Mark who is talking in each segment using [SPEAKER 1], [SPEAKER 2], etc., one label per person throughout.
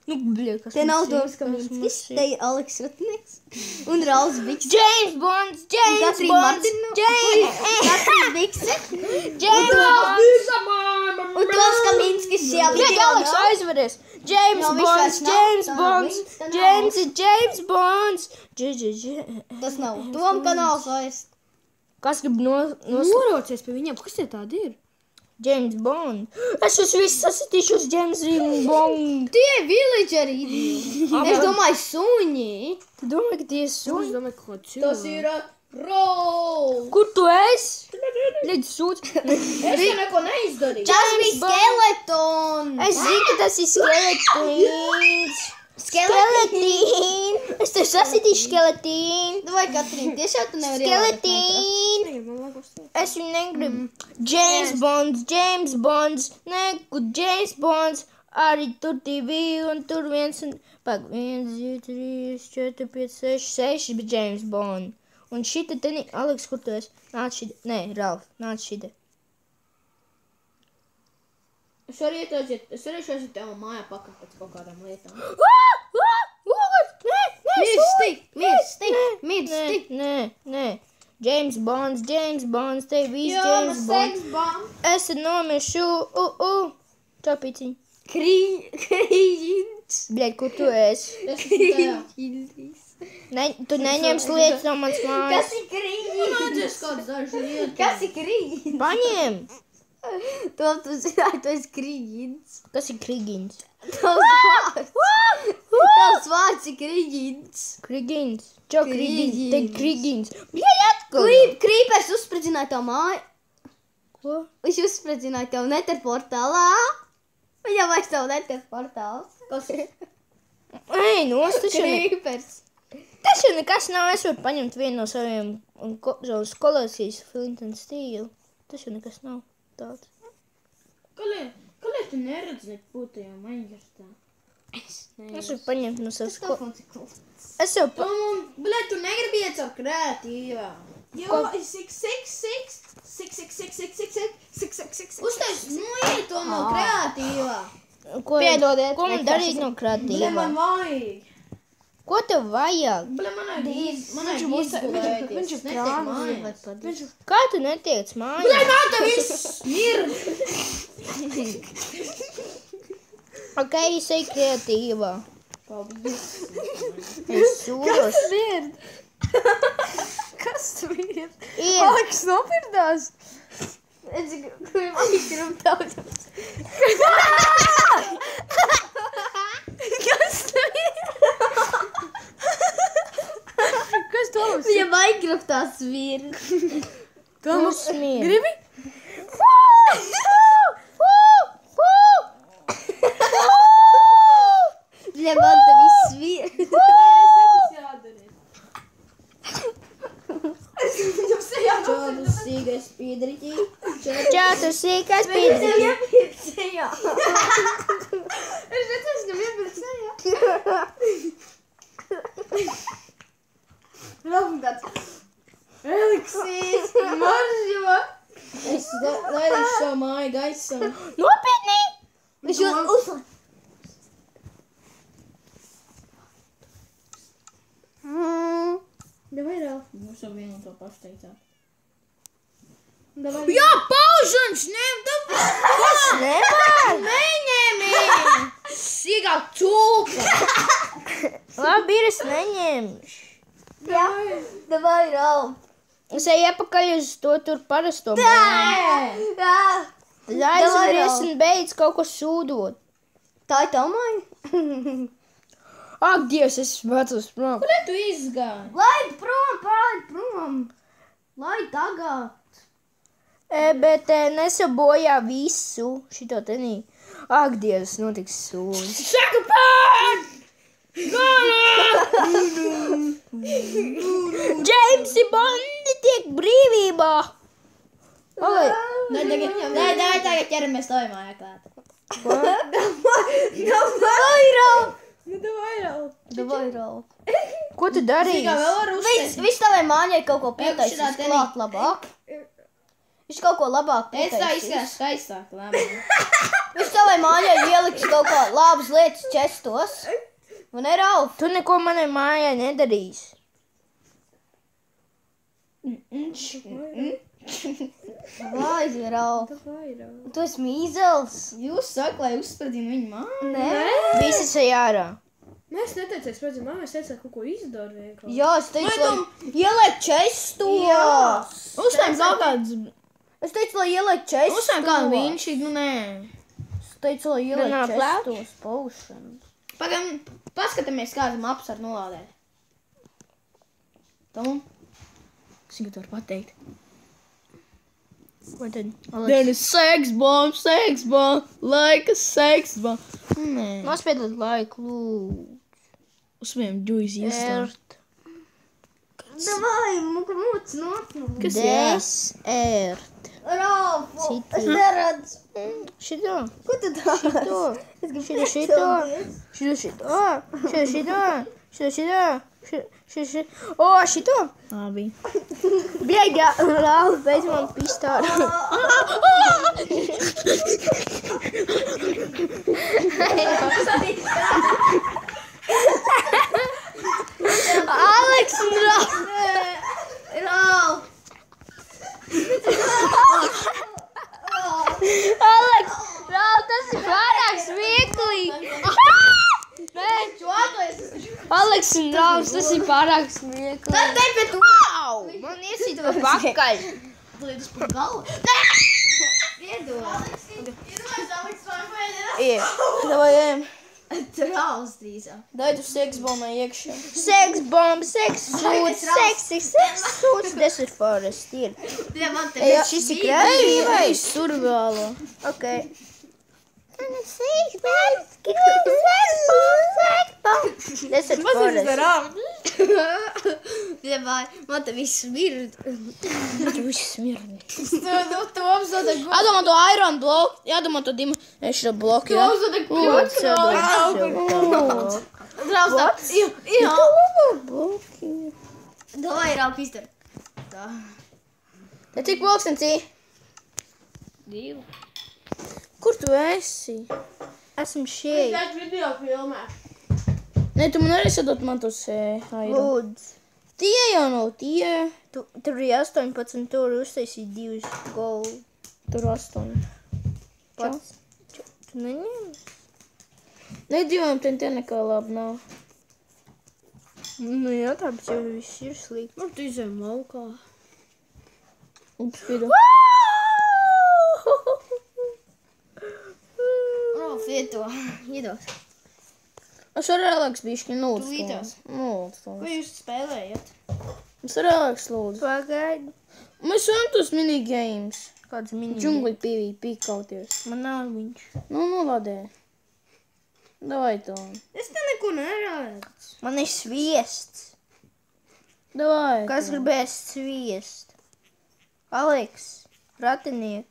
[SPEAKER 1] Nu, bļa, kas
[SPEAKER 2] Te nav Toms Kaminskis, te ir Aleks Ratnieks un Rauls Bikse.
[SPEAKER 1] James Bonds, James Bonds,
[SPEAKER 2] Katrīna Bikse.
[SPEAKER 1] James Bonds.
[SPEAKER 2] Un Toms Kaminskis šajā
[SPEAKER 1] Bļa,
[SPEAKER 2] video
[SPEAKER 1] Aleks
[SPEAKER 2] nav.
[SPEAKER 1] aizveries. James
[SPEAKER 2] Nav, viņš
[SPEAKER 1] Bonds,
[SPEAKER 2] vairs nav.
[SPEAKER 1] James
[SPEAKER 2] Tā nav
[SPEAKER 1] Bonds,
[SPEAKER 2] viņš, tā nav.
[SPEAKER 1] James Bonds.
[SPEAKER 2] Tas nav Tom kanāls vairs.
[SPEAKER 1] Kas grib
[SPEAKER 3] Norocies pie viņiem, kas tie tādi ir?
[SPEAKER 1] James Bond. Es jūs visi sasitīšu uz James Bond.
[SPEAKER 2] Tie villageri. Es domāju suņi.
[SPEAKER 1] Tu domā, ka tie ir
[SPEAKER 3] Es
[SPEAKER 1] suņi?
[SPEAKER 3] domāju, ka kaut cilvēki.
[SPEAKER 2] Rauls.
[SPEAKER 1] Kur tu esi? Līdz sūds.
[SPEAKER 4] Es jau neko neizdarīju.
[SPEAKER 2] Tas bija skeleton.
[SPEAKER 1] Es zinu, ka tas ir skeletīns. Skeletīn. Es tev sasitīšu skeletīn.
[SPEAKER 2] Vai Katrīna, tiešām tu nevari ielādēt Minecraft?
[SPEAKER 1] Skeletīn. Es viņu negribu. James Bonds. Neku James Bonds. Arī tur 2 un tur 1 un... Pak, 1, 2, 3, 4, 5, 6, 6 bija James Bond. Un šita te ne... Aleks, kur tu esi? Nāc šita. Nē, Ralf, nāc šita.
[SPEAKER 4] Es arī šeit tev mājā pakaļ pēc kaut kādām lietām.
[SPEAKER 2] Mirsti.
[SPEAKER 1] Nē. James Bonds, te viss James Bonds. Es te nomiršu. Čau, piciņ.
[SPEAKER 2] Krīģins.
[SPEAKER 1] Bļaļ, kur tu esi?
[SPEAKER 4] Es esmu tajā.
[SPEAKER 1] Tu neņems lietas no mans mājas.
[SPEAKER 2] Kas ir krīģins?
[SPEAKER 4] Mācies kāds dažu lietu.
[SPEAKER 2] Kas ir krīģins?
[SPEAKER 1] Paņem.
[SPEAKER 2] Tom, tu zināji, tu esi krīģins.
[SPEAKER 1] Kas ir krigins?
[SPEAKER 2] Tavs vārds ir krīģins.
[SPEAKER 1] Krigins. Čau, krigins.
[SPEAKER 2] Krigins.
[SPEAKER 1] Te krigins. Bļaļ, atkal.
[SPEAKER 2] Krīpers uzspridzināja tavu māju.
[SPEAKER 1] Ko?
[SPEAKER 2] Viņš uzspridzināja tavu neterportālā. Viņam vairs tavu neterportāls.
[SPEAKER 4] Kas ir?
[SPEAKER 1] Ei, nostašana.
[SPEAKER 2] Krīpers.
[SPEAKER 1] Tas jau nekas nav. Es varu paņemt vienu no saviem kolekcijas Flint and Steel. Tas jau nekas nav tāds.
[SPEAKER 4] Kāpēc tu neredz nekbūt tajā Minecraftā?
[SPEAKER 1] Es varu paņemt no savas
[SPEAKER 2] Telefons ir cool.
[SPEAKER 1] Es jau
[SPEAKER 4] Bļaļ, tu negribi iet savu kreatīvā.
[SPEAKER 3] Jo, 6.
[SPEAKER 4] Uztais, iet to no kreatīvā.
[SPEAKER 2] Piedodiet,
[SPEAKER 1] Ko man darīt no kreatīvā?
[SPEAKER 3] man vajag.
[SPEAKER 1] Ko tev vajag?
[SPEAKER 4] Bļaļ, manai
[SPEAKER 3] Viņš
[SPEAKER 4] izgulēties.
[SPEAKER 3] ir
[SPEAKER 4] Es netiek
[SPEAKER 3] prāmis.
[SPEAKER 4] mājās.
[SPEAKER 1] Kā tu netiec mājās?
[SPEAKER 4] Bļaļ, man te viss mir.
[SPEAKER 1] Ok, es eju kreatīvā.
[SPEAKER 4] Paldies.
[SPEAKER 1] Es sūros.
[SPEAKER 3] Kas tu ir?
[SPEAKER 1] Ir.
[SPEAKER 3] Aleks nopirdās.
[SPEAKER 2] Es gribu daudz.
[SPEAKER 3] Kas tu ir? Kas Toms?
[SPEAKER 2] Viņa Minecraftā svir.
[SPEAKER 3] Toms,
[SPEAKER 1] Usmier.
[SPEAKER 3] gribi?
[SPEAKER 2] Viņa man te viss svir.
[SPEAKER 4] Čādu sīgais piedriķī.
[SPEAKER 1] Čau, tu sīkais pīdri.
[SPEAKER 2] Sejā.
[SPEAKER 3] Es redzēju, ka vienpēc sejā.
[SPEAKER 2] Robundāts.
[SPEAKER 3] Eliksīs, maržo.
[SPEAKER 4] Es laidīšu savu māju gaisā.
[SPEAKER 1] Nopietni!
[SPEAKER 2] Viņš jau uzlāk.
[SPEAKER 4] Davai, Ralf. Mums jau vienu to pašu teicāt.
[SPEAKER 2] Davai.
[SPEAKER 4] Jā, paužans,
[SPEAKER 1] Kas nevar?
[SPEAKER 4] neņēmi! Sīgā cūka!
[SPEAKER 1] Labi, ir es neņemšu.
[SPEAKER 2] Jā. Davai, Raul.
[SPEAKER 1] Es eju apakaļ uz to tur parasto māju.
[SPEAKER 2] Jā.
[SPEAKER 1] Aizveries un beidz kaut ko sūdot.
[SPEAKER 2] Tā ir tava māja?
[SPEAKER 1] Ak, Dievs, es vecos prom.
[SPEAKER 4] Kur tu izgāji?
[SPEAKER 2] Laid prom. Laid tagad.
[SPEAKER 1] Bet nesabojā visu šito tenī. Ak, Dievs, notiks sūds.
[SPEAKER 4] Saka pār!
[SPEAKER 1] Džeimsi Bondi tiek brīvībā. Oi,
[SPEAKER 4] Tagad ķeramies tavai mājā klāt.
[SPEAKER 2] Davai, Raul.
[SPEAKER 3] Davai, Raul.
[SPEAKER 1] ko tu darīsi?
[SPEAKER 4] Sīgā vēl var uztaisīt.
[SPEAKER 2] Viņš tavai mājai kaut ko
[SPEAKER 4] šitā
[SPEAKER 2] pietaisīs
[SPEAKER 4] tenī.
[SPEAKER 2] klāt labāk. Viņš kaut ko labāk
[SPEAKER 4] Es tā
[SPEAKER 2] pietaisīs.
[SPEAKER 4] izskatās skaistāk, labi.
[SPEAKER 2] Es savai mājai ieliks kaut kā labas lietas čestos. Man ir Ralf.
[SPEAKER 1] Tu neko manai mājai nedarīsi.
[SPEAKER 2] Vai, Ralf. Tu esi mīzels.
[SPEAKER 4] Jūs saka, lai uzspradīnu viņu māju?
[SPEAKER 2] Nē.
[SPEAKER 1] Visi ej ārā.
[SPEAKER 3] Mēs neteicām, redzam, mēs teicām, kaut ko izdara vienkārši.
[SPEAKER 2] Jā, es teicu, lai ieliek čestos.
[SPEAKER 1] Jā. Uztājam kaut kāds...
[SPEAKER 2] Es teicu, lai ieliek čestos.
[SPEAKER 1] Uztājam kādu viņš, nu nē.
[SPEAKER 2] Es teicu, lai ieliek
[SPEAKER 1] Runā
[SPEAKER 2] čestos paušanas.
[SPEAKER 4] Pagam, paskatāmies, kādu maps var nolādēt. Tomu? Es viņu to varu pateikt.
[SPEAKER 1] Ko tad?
[SPEAKER 4] Then a sex bomb, like a sex bomb. Nē.
[SPEAKER 1] Nospiedot laiku, lūdzu.
[SPEAKER 4] Uzspējam Juicy iestāv.
[SPEAKER 1] Ert.
[SPEAKER 2] Davai, muka mūts notnū.
[SPEAKER 4] Kas
[SPEAKER 1] Desert.
[SPEAKER 2] Ralf,
[SPEAKER 1] Citi.
[SPEAKER 2] es neredzu.
[SPEAKER 1] Šito.
[SPEAKER 2] Ko tu tā?
[SPEAKER 1] Šito.
[SPEAKER 2] Es gribu
[SPEAKER 1] Šito. Šito. O, šito.
[SPEAKER 4] Labi.
[SPEAKER 1] Biegā. Rāli, beidz man pistāru. Aleks un
[SPEAKER 2] Ralf.
[SPEAKER 1] Aleks, Rāli, tas ir pārāk smieklīgi. Nē, Aleks un Rālis, tas ir pārāk smieklīgi.
[SPEAKER 2] Tāpēc tu.
[SPEAKER 1] Au! Man iesīt vēl pakaļ.
[SPEAKER 4] Līdz par galvu.
[SPEAKER 1] Ir. Davai, ejam.
[SPEAKER 2] Ralf drīzāk.
[SPEAKER 4] Dai tu seks bombai iekšā.
[SPEAKER 1] Sex bomb, sex suits. Desert forest ir.
[SPEAKER 2] Jā, man te
[SPEAKER 1] Ej, šis ir kreatīvais.
[SPEAKER 4] Survālo.
[SPEAKER 1] Ok. Sex bomb. Desert forest.
[SPEAKER 2] Jā, man te viss mird.
[SPEAKER 1] Tu viss smirdi.
[SPEAKER 3] Tu apzodē
[SPEAKER 4] Jādomā to iron bloku. Jādomā to dima. Es šo bloku, jā.
[SPEAKER 2] Davai, Ralf, izdara. Tā.
[SPEAKER 4] Te cik bloks cī?
[SPEAKER 2] 2.
[SPEAKER 1] Kur tu esi? Esmu šeit.
[SPEAKER 3] Tātad video filmē.
[SPEAKER 4] Nē, tu man arī sadot man tos iron.
[SPEAKER 1] Lūdzu.
[SPEAKER 4] Tie jau nav tie.
[SPEAKER 1] Tur ir 18, tur uztaisīja 2 gold.
[SPEAKER 4] Tur 8.
[SPEAKER 1] Pats. Tu neņem?
[SPEAKER 4] Nedzīvojam, te nekā labi nav.
[SPEAKER 1] Nu jā, tāpēc jau viss ir slikti.
[SPEAKER 3] Nu, tu izējam laukā.
[SPEAKER 4] Ups, pidu.
[SPEAKER 2] Ralf, iedos.
[SPEAKER 4] Es varu relaks bišķi, lūdzu.
[SPEAKER 2] Tūlītās.
[SPEAKER 4] Lūdzu.
[SPEAKER 2] Ko jūs spēlējat?
[SPEAKER 4] Es relaks, lūdzu.
[SPEAKER 1] Pagaidi.
[SPEAKER 4] Mēs varam tos minigames.
[SPEAKER 1] Kāds mini.
[SPEAKER 4] Džungli PvP kauties.
[SPEAKER 1] Man nav viņš.
[SPEAKER 4] Nu, nolādē. Davai to.
[SPEAKER 2] Es te neko neredzu.
[SPEAKER 1] Man ir sviests.
[SPEAKER 4] Davai.
[SPEAKER 1] Kas gribēs sviest? Aleks, ratiniek,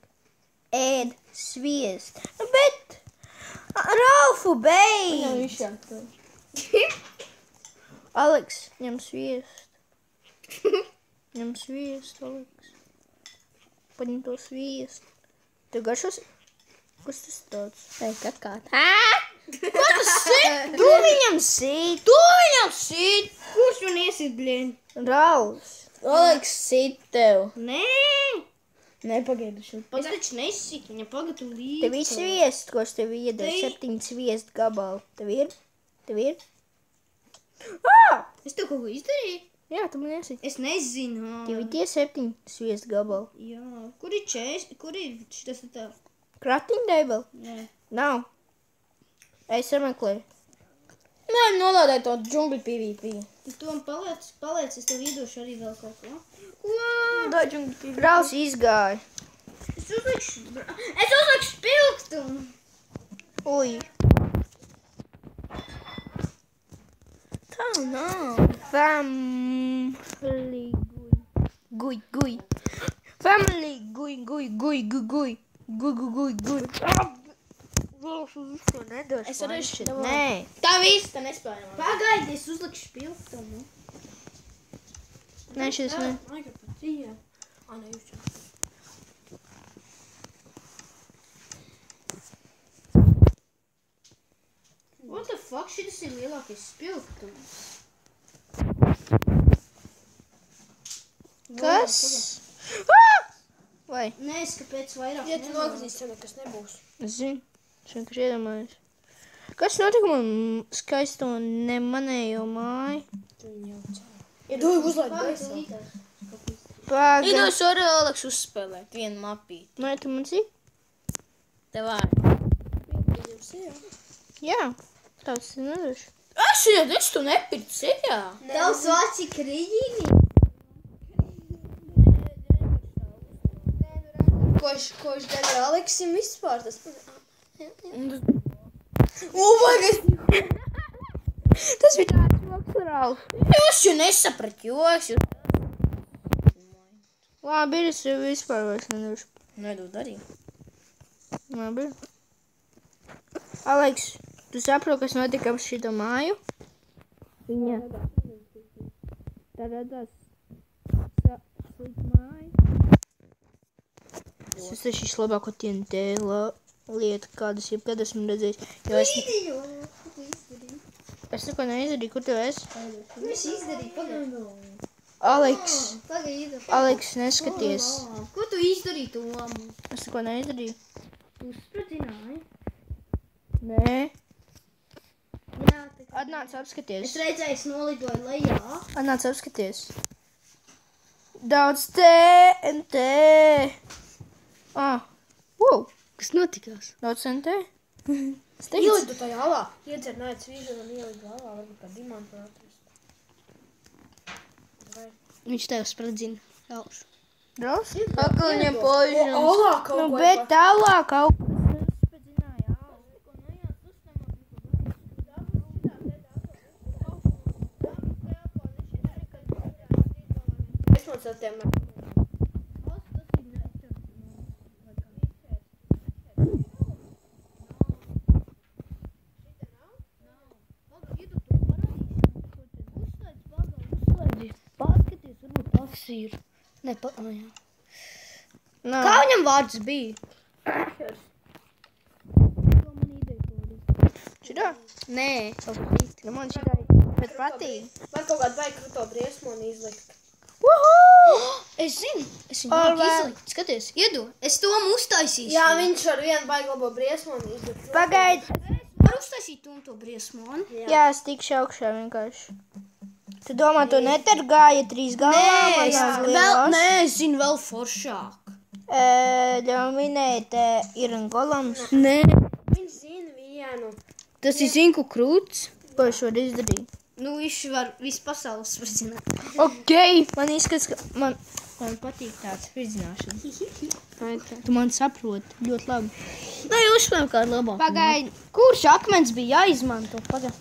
[SPEAKER 1] ēd sviest. Bet, Ralfu, beidz! Aleks, ņem sviest. Ņem sviest, Aleks. Paņem to sviest. Tev garšos? Kas tas tāds?
[SPEAKER 4] Ei, kakāt.
[SPEAKER 1] Ko tu sit? Tu viņam sit! Tu viņam sit!
[SPEAKER 2] Kurš man iesit, blien?
[SPEAKER 1] Ralfs.
[SPEAKER 4] Aleks, sit tev.
[SPEAKER 2] Nē.
[SPEAKER 4] Nepagaidu šo.
[SPEAKER 2] Es taču nesitu, viņa pagatu līdzi.
[SPEAKER 1] Tev ir sviest, ko es tev iedevu. 7 sviest gabalu. Tev ir? Tev ir?
[SPEAKER 2] Es tev kaut ko izdarīju?
[SPEAKER 1] Jā, tu man esi.
[SPEAKER 2] Es nezinu.
[SPEAKER 1] Tev ir tie 7 sviest gabalu.
[SPEAKER 2] Jā. Kur ir Kur ir šitas tā?
[SPEAKER 1] Crafting table?
[SPEAKER 2] Nē.
[SPEAKER 1] Nav. Es sameklēju.
[SPEAKER 4] Nē, nolādē to džungli PvP.
[SPEAKER 2] Tu man paliec, es tev iedošu arī vēl kaut ko.
[SPEAKER 1] Rauls izgāja.
[SPEAKER 2] Es uzlikšu spilgtumu.
[SPEAKER 1] Uj. Tā nav. Family guj. Guj. Family guj. Guj. Rauls visu nedošu.
[SPEAKER 4] Es arī šit.
[SPEAKER 1] Nē.
[SPEAKER 4] Tā viss, tā nespējama.
[SPEAKER 2] Pagaidi, es uzlikšu spilgtumu.
[SPEAKER 1] Nē, šis ne.
[SPEAKER 3] Laikam pat 3. Ne, jūs jau.
[SPEAKER 2] fuck, šitas ir lielākais spilgtums.
[SPEAKER 1] Kas? Vai?
[SPEAKER 2] Nē, es kāpēc vairāk
[SPEAKER 3] Ja tu nokritīs, tad nekas nebūs.
[SPEAKER 1] Es zinu. Es vienkārši iedomājos. Kas notika man skaisto nemanējo māju?
[SPEAKER 3] Iedoju uzlaid baisā.
[SPEAKER 1] Paga.
[SPEAKER 4] Iedos arī Aleks uzspēlēt vienu mapīti.
[SPEAKER 1] Nē, tu man cik?
[SPEAKER 4] Tev vārdu.
[SPEAKER 1] Jā. Tavs nedošu.
[SPEAKER 4] Es tu nepirci, jā.
[SPEAKER 2] Tavs vārds ir krīģīgi.
[SPEAKER 3] Koš dara Aleksim vispār tas.
[SPEAKER 1] Tas bija tāds maksurāls.
[SPEAKER 4] Jūs jau nesaprat joks.
[SPEAKER 1] Labi, es jau vispār vairs nedošu.
[SPEAKER 4] Nedod arī.
[SPEAKER 1] Labi. Aleks, tu saproti, kas notika ap šito māju? Viņa. Tā radās slikta māja. Tas taču vislabāko TNT lieta, kādas jebkad esmu redzējis. Jo es neko neizdarīju, kur tu esi?
[SPEAKER 2] Es izdarīju, pagaid.
[SPEAKER 1] Aleks, neskaties.
[SPEAKER 2] Ko tu izdarīji, Tom?
[SPEAKER 1] Es neko neizdarīju.
[SPEAKER 2] Uzspradzināji.
[SPEAKER 1] Nē.
[SPEAKER 2] Jā,
[SPEAKER 1] Atnāc apskaties.
[SPEAKER 2] es redzēju, es nolidoju lejā.
[SPEAKER 1] Atnāc apskaties. Daudz TNT. Wow.
[SPEAKER 2] Kas notikās?
[SPEAKER 1] Daudz TNT. Es teicu.
[SPEAKER 3] Ielidu tajā alā. Iedzer nāc vīžu un ielidu alā. Varbūt kā dimantu var atrast.
[SPEAKER 2] Viņš tev spradzina. Ļaušu.
[SPEAKER 1] Draus? Akaļņiem požam.
[SPEAKER 3] Alā kaut
[SPEAKER 1] Nu,
[SPEAKER 3] ko.
[SPEAKER 1] bet tālāk kaut kas.
[SPEAKER 3] Es man satiem.
[SPEAKER 2] Pārskaties, varbūt tas ir. Ne, jā.
[SPEAKER 1] Nā.
[SPEAKER 2] Kā viņam vārds bija?
[SPEAKER 1] Šitā?
[SPEAKER 2] Nē.
[SPEAKER 1] Nu, man šitā bet patīk.
[SPEAKER 3] Man kaut kādu vajag kruto briesmoni izlikt.
[SPEAKER 2] Es zinu. Es viņu
[SPEAKER 1] All
[SPEAKER 2] māku
[SPEAKER 1] right.
[SPEAKER 2] izlikt. Skaties, iedu. Es Tomu uztaisīšu.
[SPEAKER 3] Jā, viņš ar vienu vajag labo briesmoni izlikt.
[SPEAKER 1] Pagaid.
[SPEAKER 2] Var uztaisīt Tomu to briesmoni?
[SPEAKER 1] Jā, es tikšu augšā vienkārši. Tu domā, tu netargāji 3 galvām?
[SPEAKER 2] Nē, es zinu vēl foršāk.
[SPEAKER 1] Ļauj minēt, ir golams.
[SPEAKER 2] Nē.
[SPEAKER 3] Viņš zina vienu.
[SPEAKER 2] Tas ir zinku krūts.
[SPEAKER 1] Ko es varu izdarīt?
[SPEAKER 2] Nu, viņš var visu pasaules spridzināt.
[SPEAKER 1] Ok, man izskats, ka man patīk tāds spridzināšana. Tu man saproti ļoti labi.
[SPEAKER 2] Vai uzspēlēm kādu labāku?
[SPEAKER 1] Pagaid.
[SPEAKER 2] Kurš akmens bija jāizmanto? Pagaid.